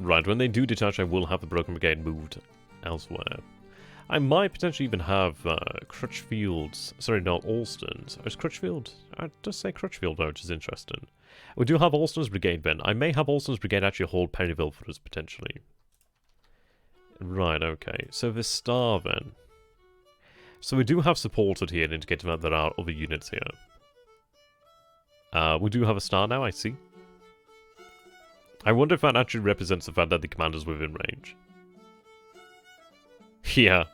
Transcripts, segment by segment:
Right, when they do detach, I will have the Broken Brigade moved elsewhere. I might potentially even have Crutchfield's... Sorry, no, Alston's. Is Crutchfield... It does say Crutchfield, which is interesting. We do have Alston's Brigade, Ben. I may have Alston's Brigade actually hold Perryville for us, potentially. Right, okay. So the Star, then. So we do have supported here, indicating that there are other units here. We do have a Star now, I see. I wonder if that actually represents the fact that the commander's within range. Yeah.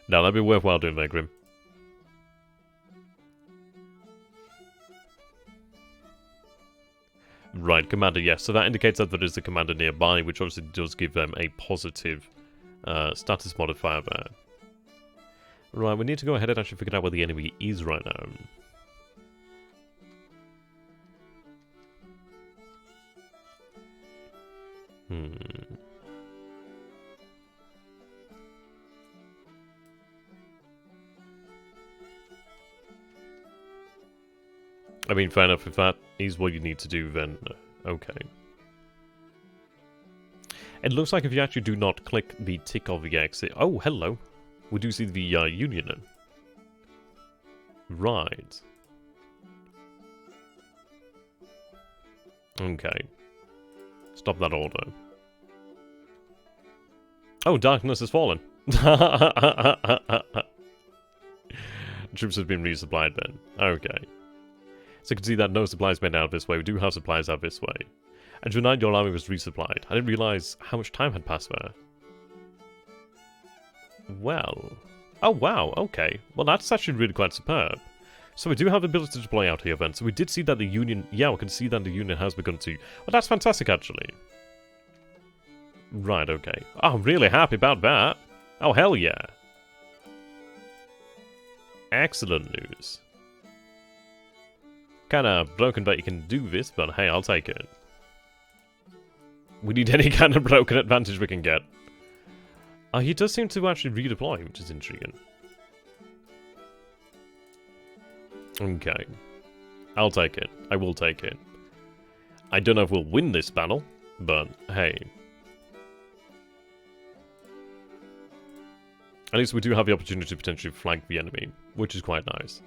Now, that'd be worthwhile doing there, Grim. Right, commander, yes. So that indicates that there is a commander nearby, which obviously does give them a positive status modifier there. Right, we need to go ahead and actually figure out where the enemy is right now. I mean, fair enough, if that is what you need to do, then okay. It looks like if you actually do not click the tick of the exit... Oh, hello! We do see the Union then. Right. Okay. Stop that order. Oh, darkness has fallen. Troops have been resupplied then. Okay. So you can see that no supplies made out this way. We do have supplies out this way. And tonight your army was resupplied. I didn't realise how much time had passed there. Well... Oh wow, okay. Well that's actually really quite superb. So we do have the ability to deploy out here then. So we did see that the Union... Yeah, we can see that the Union has begun to... Well, that's fantastic actually. Right, okay. Oh, I'm really happy about that. Oh, hell yeah. Excellent news. Kinda broken that you can do this, but hey, I'll take it. We need any kind of broken advantage we can get. He does seem to actually redeploy, which is intriguing. Okay. I'll take it. I will take it. I don't know if we'll win this battle, but hey. At least we do have the opportunity to potentially flank the enemy, which is quite nice.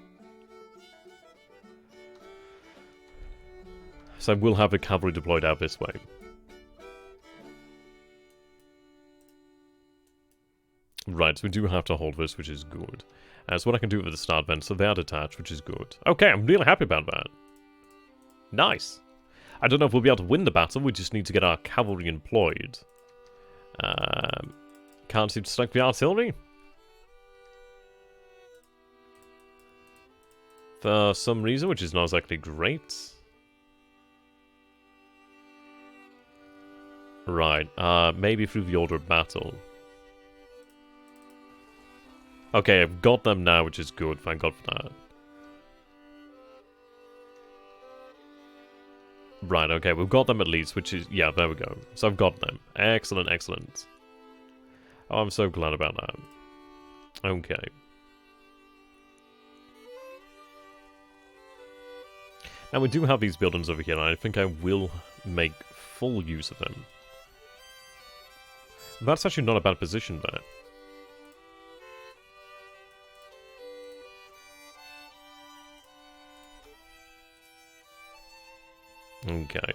So I will have the cavalry deployed out this way. Right, so we do have to hold this, which is good. So what I can do with the start then, so they are detached, which is good. Okay, I'm really happy about that. Nice. I don't know if we'll be able to win the battle, we just need to get our cavalry employed. Can't seem to strike the artillery. For some reason, which is not exactly great. Right, maybe through the order of battle. Okay, I've got them now, which is good, thank God for that. Right, okay, we've got them at least, which is... Yeah, there we go. So I've got them. Excellent, excellent. Oh, I'm so glad about that. Okay. Now, we do have these buildings over here, and I think I will make full use of them. That's actually not a bad position there. Okay.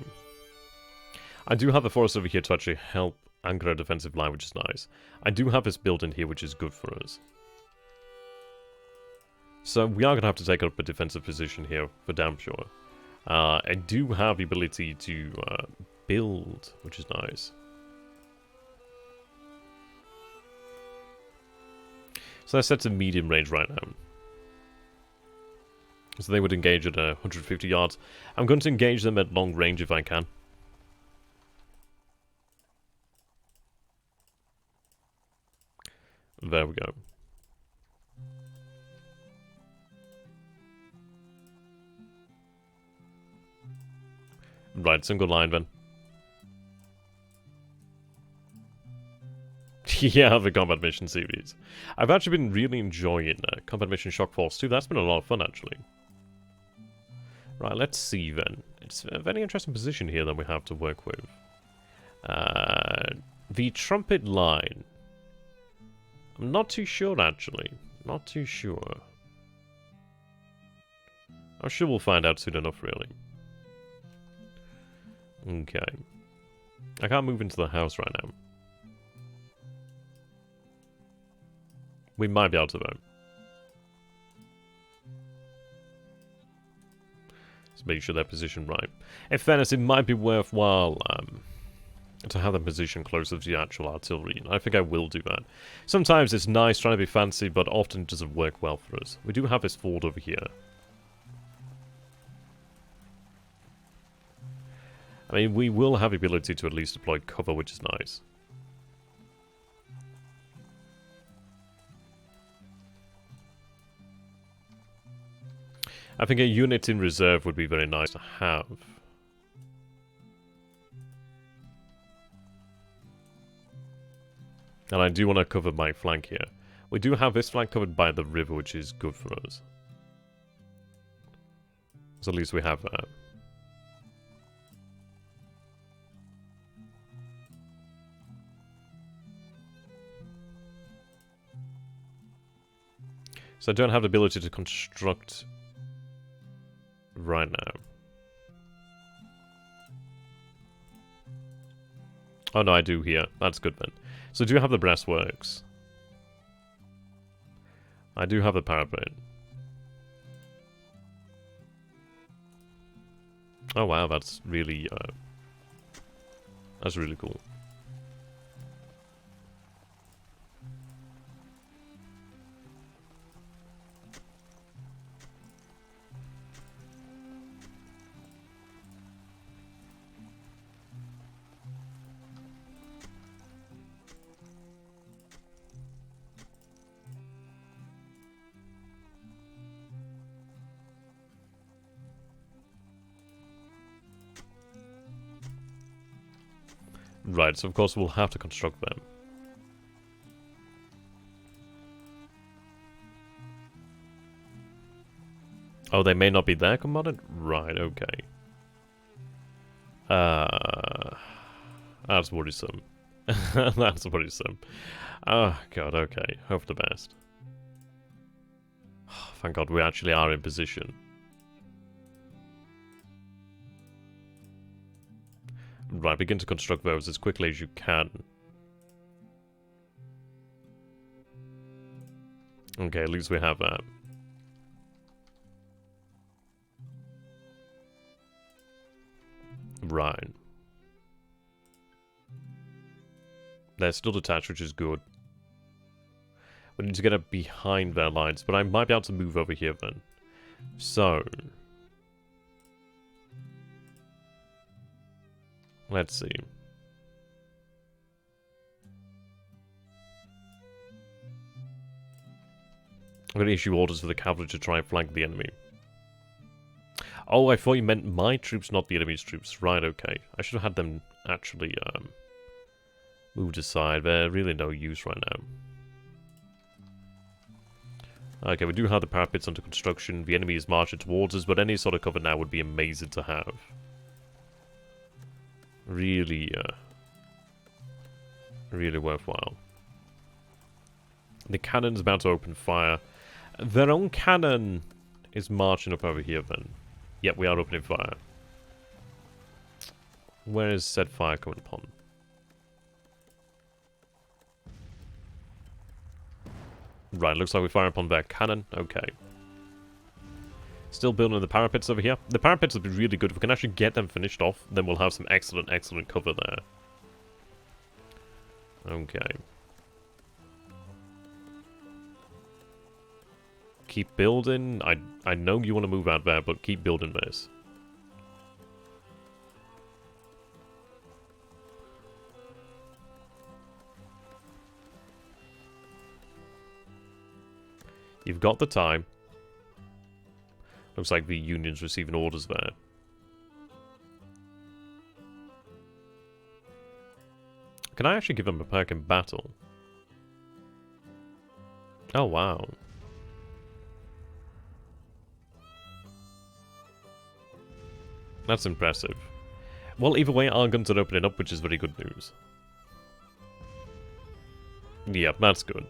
I do have a forest over here to actually help anchor a defensive line, which is nice. I do have this built in here, which is good for us. So we are going to have to take up a defensive position here, for damn sure. I do have the ability to build, which is nice. So that's set to medium range right now. So they would engage at 150 yards. I'm going to engage them at long range if I can. There we go. Right, single line then. Yeah, the Combat Mission series. I've actually been really enjoying Combat Mission Shock Force 2. That's been a lot of fun, actually. Right, let's see then. It's a very interesting position here that we have to work with. The trumpet line. I'm not too sure, actually. Not too sure. I'm sure we'll find out soon enough, really. Okay. I can't move into the house right now. We might be able to, though. Let's make sure they're positioned right. In fairness, it might be worthwhile to have them positioned closer to the actual artillery. And I think I will do that. Sometimes it's nice trying to be fancy, but often it doesn't work well for us. We do have this fort over here. I mean, we will have the ability to at least deploy cover, which is nice. I think a unit in reserve would be very nice to have. And I do want to cover my flank here. We do have this flank covered by the river, which is good for us. So at least we have that. So I don't have the ability to construct right now. Oh no, I do here. That's good then. So I do have the breastworks. I do have the parapet. Oh wow, that's really cool. Right, so of course we'll have to construct them. Oh, they may not be there, commandant? Right, okay. That's worrisome. That's worrisome. Oh, God, okay. Hope for the best. Thank God we actually are in position. Right, begin to construct those as quickly as you can. Okay, at least we have that. Right. They're still detached, which is good. We need to get up behind their lines, but I might be able to move over here then. So... let's see. I'm going to issue orders for the cavalry to try and flank the enemy. Oh, I thought you meant my troops, not the enemy's troops. Right, okay. I should have had them actually moved aside. They're really no use right now. Okay, we do have the parapets under construction. The enemy is marching towards us, but any sort of cover now would be amazing to have. Really, really worthwhile. The cannon's about to open fire. Their own cannon is marching up over here then. Yep, we are opening fire. Where is said fire coming upon? Right, looks like we're firing upon their cannon. Okay. Still building the parapets over here. The parapets would be really good. If we can actually get them finished off, then we'll have some excellent, excellent cover there. Okay. Keep building. I know you want to move out there, but keep building this. You've got the time. Looks like the Union's receiving orders there. Can I actually give them a perk in battle? Oh, wow. That's impressive. Well, either way, our guns are opening up, which is very good news. Yeah, that's good.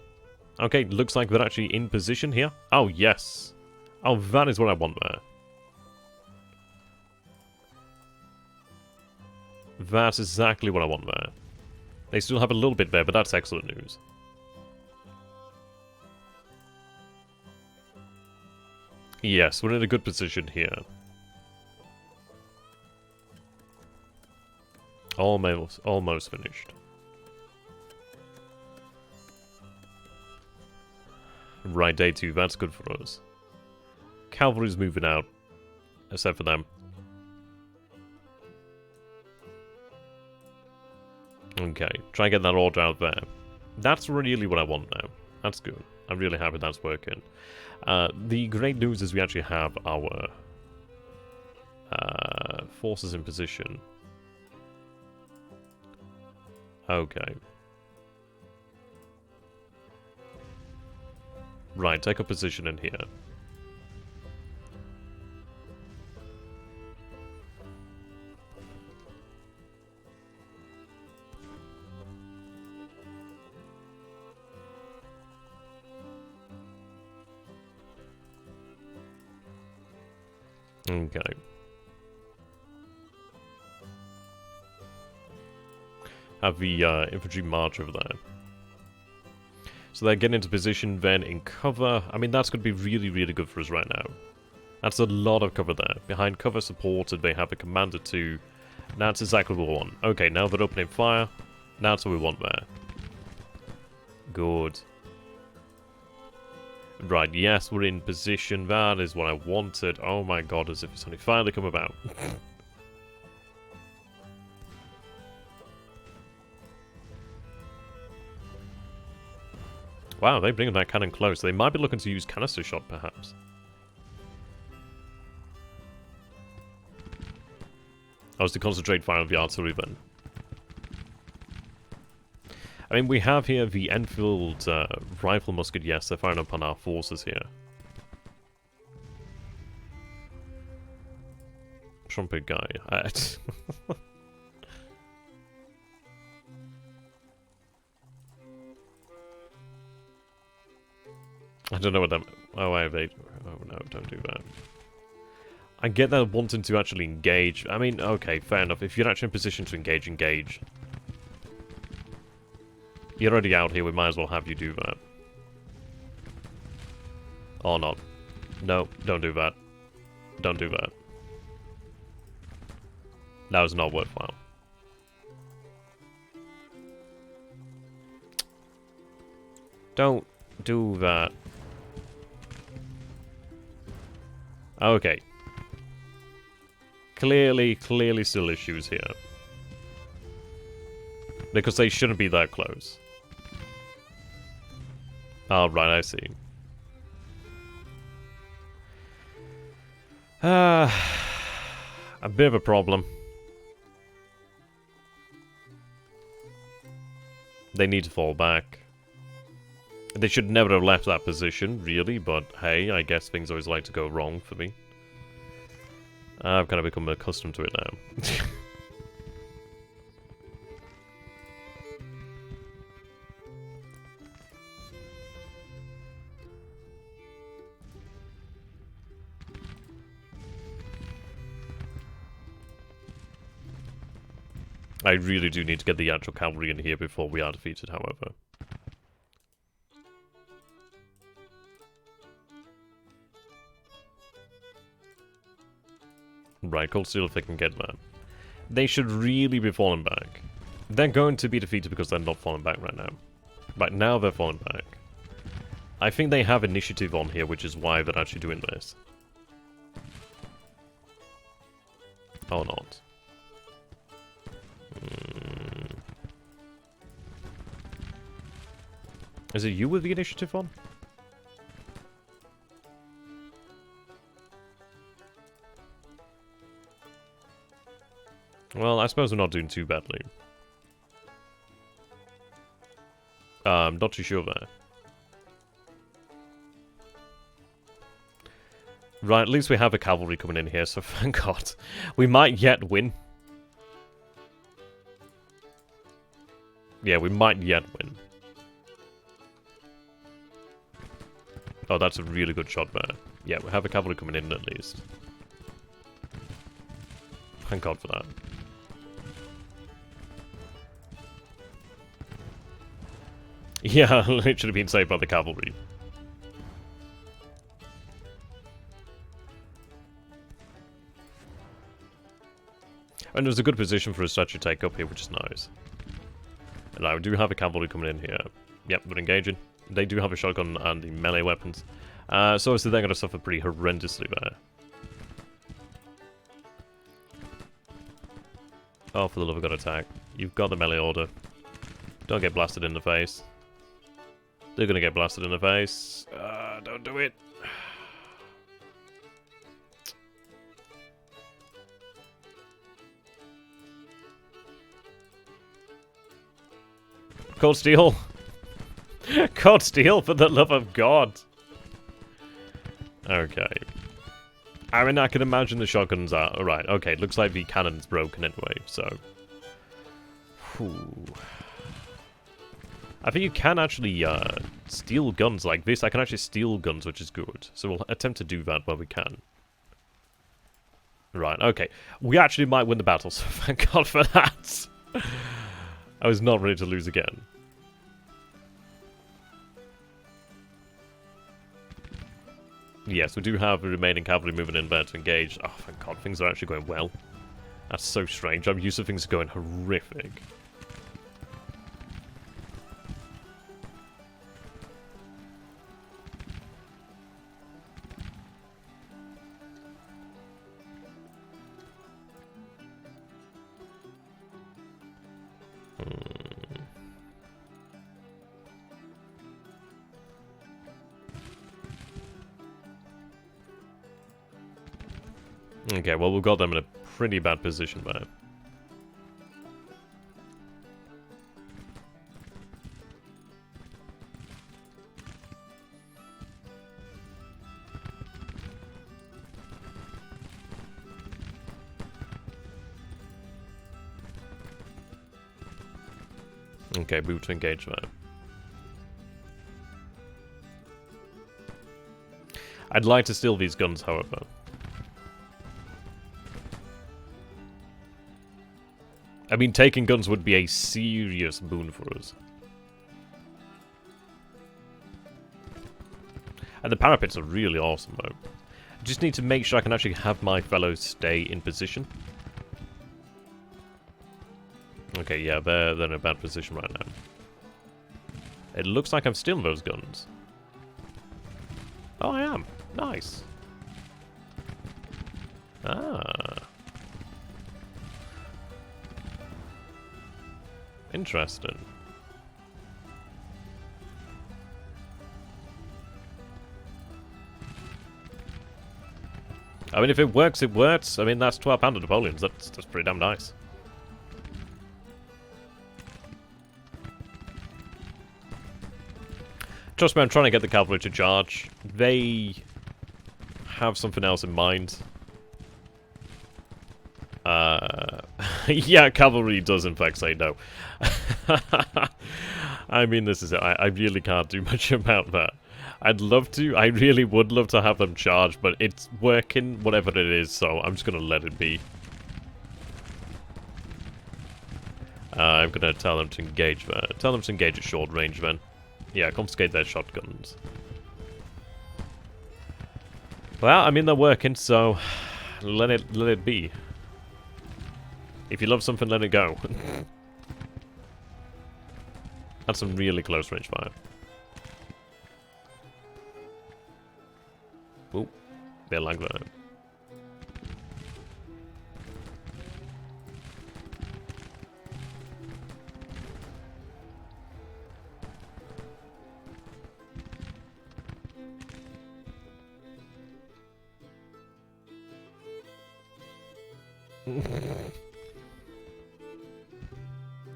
Okay, looks like they're actually in position here. Oh, yes. Oh, that is what I want there. That's exactly what I want there. They still have a little bit there, but that's excellent news. Yes, we're in a good position here. Almost finished. Right, day 2, that's good for us. Cavalry's moving out, except for them. Okay, try and get that order out there. That's really what I want now. That's good. I'm really happy that's working. The great news is we actually have our forces in position. Okay. Right, take a position in here. Okay. Have the infantry march over there. So they're getting into position then in cover. I mean, that's going to be really good for us right now. That's a lot of cover there. Behind cover supported, they have a commander 2. That's exactly what we want. Okay, now they're opening fire. That's what we want there. Good. Right, yes, we're in position. That is what I wanted. Oh my god, as if it's only finally come about. Wow, they bring that cannon close. They might be looking to use canister shot, perhaps. I was to concentrate fire on the artillery then. I mean, we have here the Enfield rifle musket. Yes, they're firing upon our forces here. Trumpet guy. I don't know what that... Oh, I have 8. Oh, no, don't do that. I get that wanting to actually engage. I mean, okay, fair enough. If you're actually in position to engage, engage. You're already out here, we might as well have you do that. Or not. No, don't do that. Don't do that. That was not worthwhile. Don't do that. Okay. Clearly still issues here. Because they shouldn't be that close. Oh, right, I see. A bit of a problem. They need to fall back. They should never have left that position, really, but hey, I guess things always like to go wrong for me. I've kind of become accustomed to it now. I really do need to get the actual cavalry in here before we are defeated, however. Right, cold steel if they can get that. They should really be falling back. They're going to be defeated because they're not falling back right now. Right now they're falling back. I think they have initiative on here, which is why they're actually doing this. Or not. Is it you with the initiative on? Well, I suppose we're not doing too badly. Not too sure there. Right, at least we have a cavalry coming in here, so thank God. We might yet win. Yeah, we might yet win. Oh, that's a really good shot there. Yeah, we have a cavalry coming in at least. Thank God for that. Yeah, literally been saved by the cavalry. And there's a good position for us to actually take up here, which is nice. And I do have a cavalry coming in here. Yep, we're engaging. They do have a shotgun and the melee weapons. So obviously they're going to suffer pretty horrendously there. Oh, for the love of God, attack. You've got the melee order. Don't get blasted in the face. They're going to get blasted in the face. Don't do it. Cold Steel. Cold Steel, for the love of God. Okay. I mean, I can imagine the shotguns are... Alright, okay, looks like the cannon's broken anyway, so... Whew. I think you can actually steal guns like this. I can actually steal guns, which is good. So we'll attempt to do that where we can. Right, okay. We actually might win the battle, so thank God for that. I was not ready to lose again. Yes, we do have the remaining cavalry moving in there to engage. Oh, thank God, things are actually going well. That's so strange. I'm used to things going horrific. Okay, well, we've got them in a pretty bad position there. Okay, move to engage there. I'd like to steal these guns, however. I mean, taking guns would be a serious boon for us. And the parapets are really awesome, though. I just need to make sure I can actually have my fellows stay in position. Okay, yeah, they're in a bad position right now. It looks like I'm stealing those guns. Oh, I am. Nice. Ah. Interesting. I mean, if it works, it works. I mean, that's 12 pounder Napoleons. That's pretty damn nice. Trust me, I'm trying to get the cavalry to charge. They have something else in mind. Yeah, cavalry does in fact say no. I mean, this is it. I really can't do much about that. I'd love to. I really would love to have them charge, but it's working, whatever it is, so I'm just going to let it be. I'm going to tell them to engage there. Tell them to engage at short range then. Yeah, confiscate their shotguns. Well, I mean, they're working, so let it be. If you love something, let it go. That's some really close range fire. Ooh, they're like that.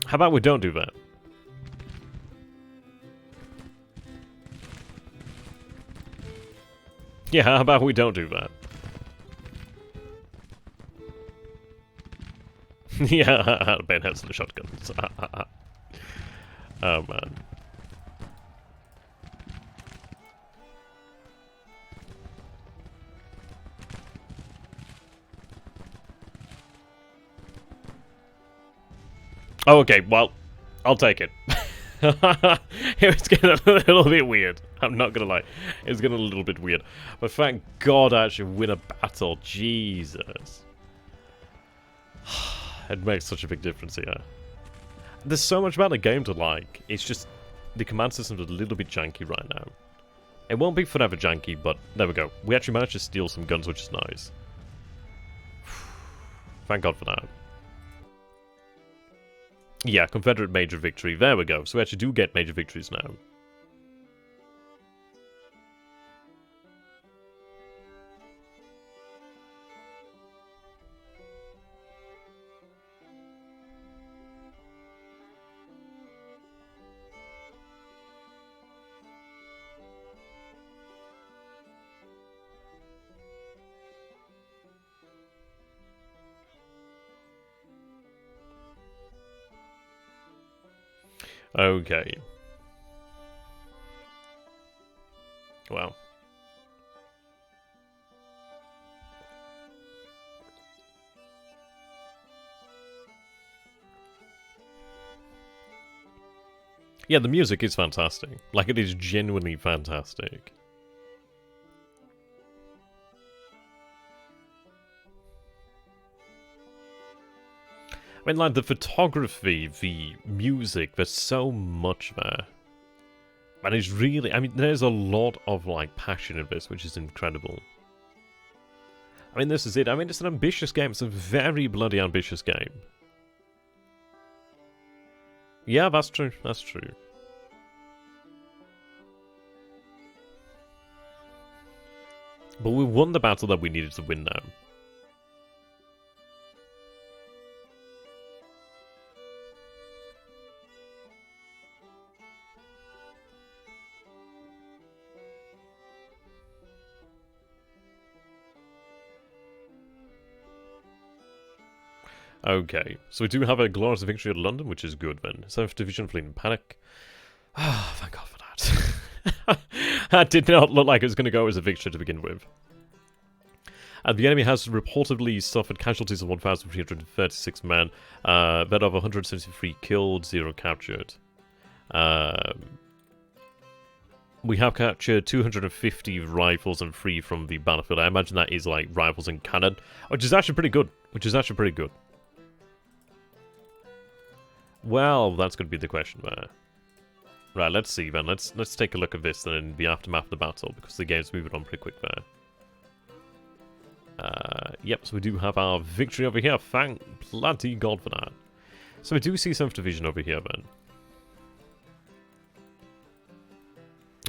How about we don't do that? Yeah, how about we don't do that? Yeah, bayonets and the shotguns. Oh man. Oh, okay, well, I'll take it. It was getting a little bit weird. I'm not gonna lie. It was getting a little bit weird. But thank God I actually win a battle. Jesus. It makes such a big difference here. There's so much about the game to like. It's just the command system's a little bit janky right now. It won't be forever janky, but there we go. We actually managed to steal some guns, which is nice. Thank God for that. Yeah, Confederate major victory. There we go. So we actually do get major victories now. Okay. Wow. Yeah, the music is fantastic. Like, it is genuinely fantastic. I mean, like, the photography, the music, there's so much there. And it's really, I mean, there's a lot of, like, passion in this, which is incredible. I mean, this is it. I mean, it's an ambitious game. It's a very bloody ambitious game. Yeah, that's true. That's true. But we won the battle that we needed to win now. Okay, so we do have a glorious victory at London, which is good then. 7th Division fleeing in panic. Ah, thank God for that. That did not look like it was going to go as a victory to begin with. And the enemy has reportedly suffered casualties of 1,336 men, that of 173 killed, 0 captured. We have captured 250 rifles and 3 from the battlefield. I imagine that is like rifles and cannon, which is actually pretty good. Well, that's going to be the question there. Right, let's see then. Let's take a look at this then in the aftermath of the battle, because the game's moving on pretty quick there. Yep, so we do have our victory over here. Thank bloody God for that. So we do see 7th Division over here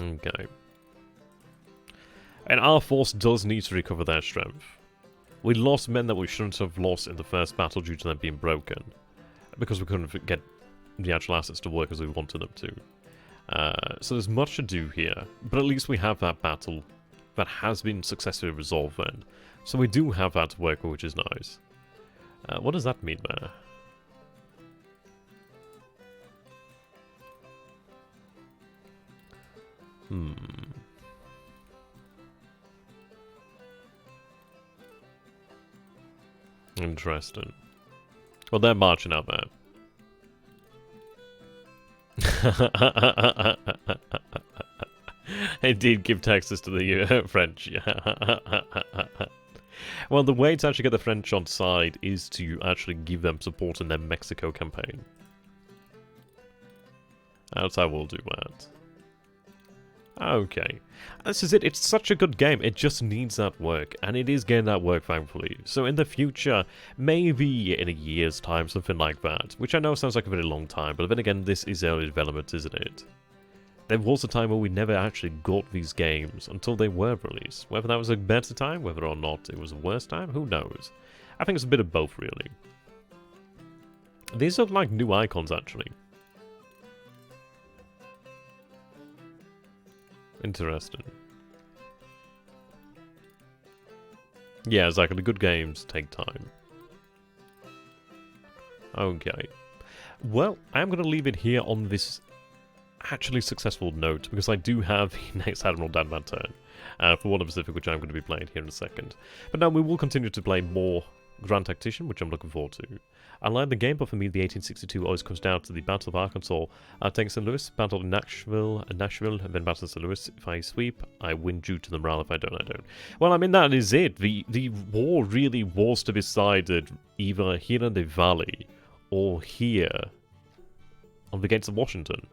then. Okay. And our force does need to recover their strength. We lost men that we shouldn't have lost in the first battle due to them being broken. Because we couldn't get the actual assets to work as we wanted them to. So there's much to do here. But at least we have that battle that has been successfully resolved then. So we do have that to work with, which is nice. What does that mean there? Interesting. Well, they're marching out there. Indeed, give taxes to the French. Well, the way to actually get the French on side is to actually give them support in their Mexico campaign. That's how we'll do that. Okay. This is it. It's such a good game. It just needs that work. And it is getting that work, thankfully. So in the future, maybe in a year's time, something like that. Which I know sounds like a very long time. But then again, this is early development, isn't it? There was a time where we never actually got these games until they were released. Whether that was a better time, whether or not it was a worse time, who knows? I think it's a bit of both, really. These are like new icons, actually. Interesting. Yeah, exactly. Good games take time. Okay. Well, I'm going to leave it here on this actually successful note, because I do have the next Admiral down that turn, for War of the Pacific, which I'm going to be playing here in a second. But now we will continue to play more Grand Tactician, which I'm looking forward to. I like the game, but for me, the 1862 always comes down to the Battle of Arkansas. Taking St. Louis, Battle of Nashville, and then Battle of St. Louis. If I sweep, I win due to the morale. If I don't, I don't. Well, I mean, that is it. The war really was to be decided either here in the Valley or here on the gates of Washington.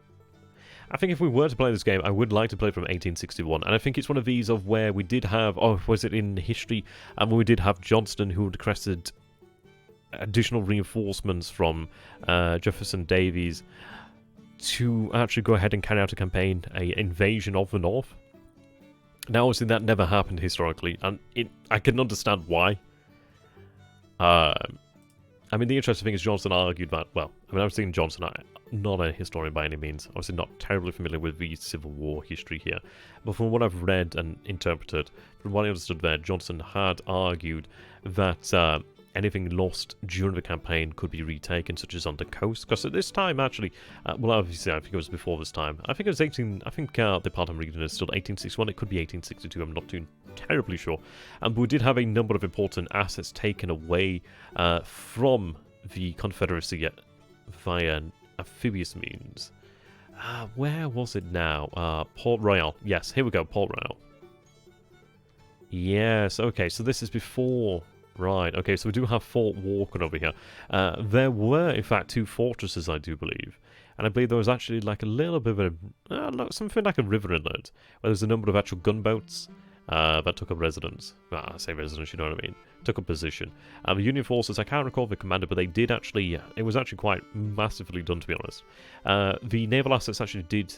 I think if we were to play this game, I would like to play from 1861, and I think it's one of these of where we did have, was it in history, and we did have Johnston who had requested additional reinforcements from Jefferson Davies to actually go ahead and carry out a campaign, an invasion of the North. Now, obviously, that never happened historically, and I can understand why. I mean, the interesting thing is Johnson argued that, well, I mean, I was thinking Johnson, not a historian by any means, obviously not terribly familiar with the Civil War history here, but from what I've read and interpreted, from what I understood there, Johnson had argued that anything lost during the campaign could be retaken, such as on the coast, because at this time, actually, well, obviously, I think it was before this time, I think it was the part I'm reading is still 1861, it could be 1862, I'm not too terribly sure, but we did have a number of important assets taken away from the Confederacy via amphibious means. Where was it now? Port Royal. Yes, here we go, Port Royal. Yes, okay, so this is before... Right, okay, so we do have Fort Walker over here. There were, in fact, 2 fortresses, I do believe. And I believe there was actually like a little bit of something like a river inlet, where there's a number of actual gunboats that took up residence. Well, I say residence, you know what I mean. Took up position. The Union forces, I can't recall the commander, but they did actually, it was actually quite massively done, to be honest. The naval assets actually did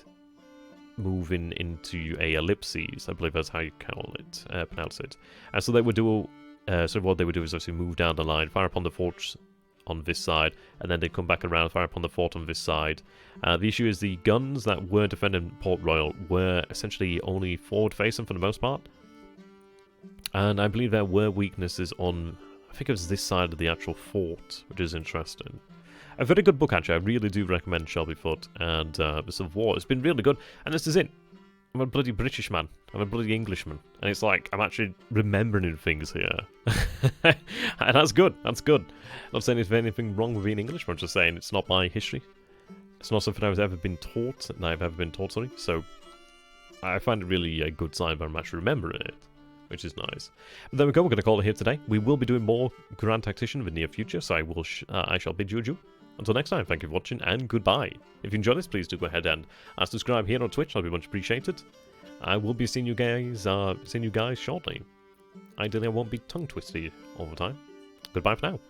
move into a ellipses, I believe that's how you call it, pronounce it. And so they would do... so what they would do is obviously move down the line, fire upon the forts on this side, and then they'd come back around, fire upon the fort on this side. The issue is the guns that were defending Port Royal were essentially only forward-facing for the most part. And I believe there were weaknesses on, I think it was this side of the actual fort, which is interesting. A very good book, actually. I really do recommend Shelby Foote and the Civil War. It's been really good, and this is it. I'm a bloody British man. I'm a bloody Englishman. And it's like, I'm actually remembering things here. And that's good. That's good. I'm not saying there's anything wrong with being English, but I'm just saying it's not my history. It's not something I've ever been taught, sorry. So, I find it really a good sign that I'm actually remembering it, which is nice. But there we go, we're going to call it here today. We will be doing more Grand Tactician in the near future, so I shall bid you adieu. Until next time, thank you for watching, and goodbye. If you enjoyed this, please do go ahead and subscribe here on Twitch. That'll be much appreciated. I will be seeing you guys shortly. Ideally, I won't be tongue-twisted all the time. Goodbye for now.